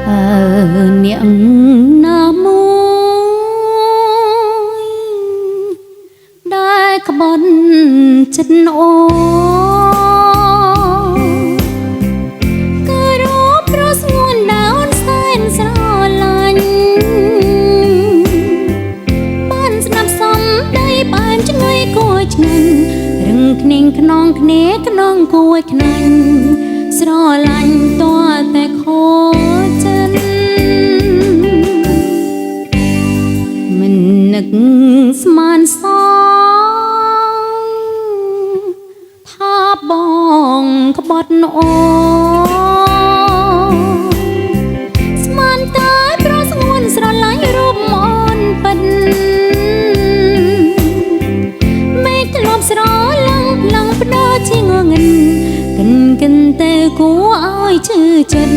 អ្នកណាមួយដែលក្បត់ចិត្តអូគឺរកប្រស្ងួនដើរសែនស្រឡាញ់បានស្ដាប់សំដីបែបឆ្ងុយគួរឆ្ងាញ់រឹងគ្នេងខ្នងគ្នាខ្នងគួរខ្នាញ់ស្រឡាញ់តតែខូចចិត្តមិននឹកស្មានសងថាបងក្បត់អូស្មានតែប្រស្ងួនស្រឡាញ់រូបអូនពិតមេឃធ្លាប់ស្រឡាំងឡងផ្ដោជាងងឹនកិនតែគួរឲ្យឈឺចិត្ត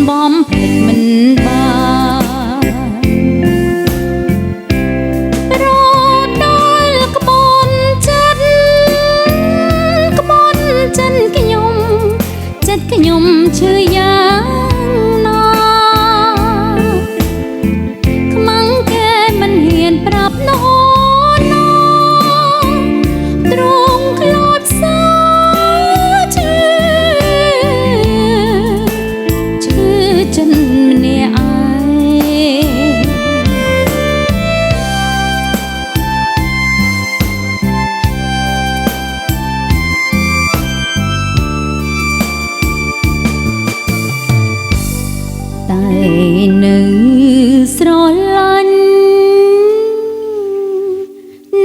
បំភ្លេចមិនបានរត់ដល់ក្បន់ចិត្តខ្ញុំឈឺយ៉ាងណាខ្មាំងគេមិនហ៊ានប្រាប់ណោណាទ្រង់ខ្លោចសើឈឺចិត្តម្នាក់ឯងតែនៅស្រឡាញ់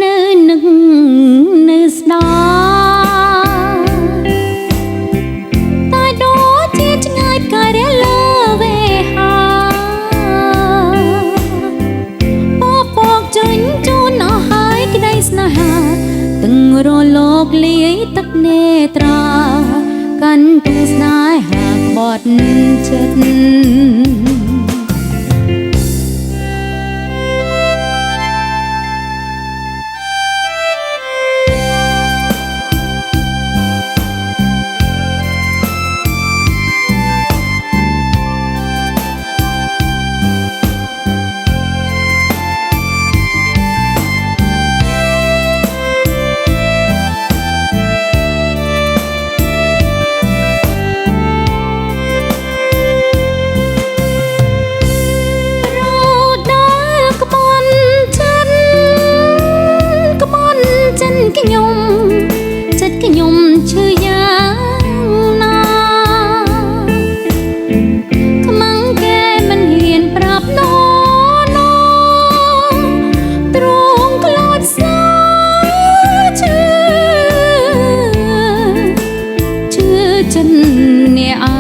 នៅនឹងនៅស្ដាតែដូចជាឆ្ងាយផ្កាយរលើវេហាពពកចេញជូនអស់ហើយក្តីស្នេហាទាំងរលកលាយទឹកនេត្រាកាន់ទូស្នេហាក្បត់ចិត្តខ្ញុំឈឺយ៉ាងណាខ្មាំងគេមិនហ៊ានប្រាប់ណោណាទ្រង់ខ្លោចសើឈឺចិត្តអ្នកឯង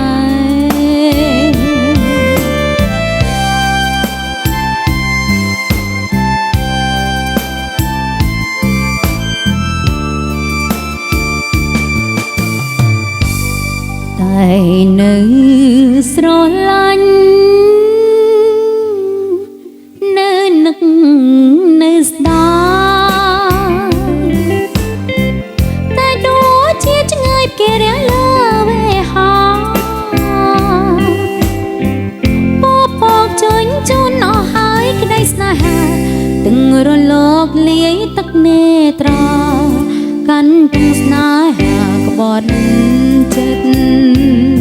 តែនៅស្រឡាញ់នៅនឹកនៅស្ដាតែដូចជាឆ្ងាយគេរាំងលើវេហាពពកចេញជូនអស់ហើយក្តីស្នេហាទាំងរលកលាយទឹកនេត្រាកាន់ទាំងស្នេហាក្បត់ចិត្ត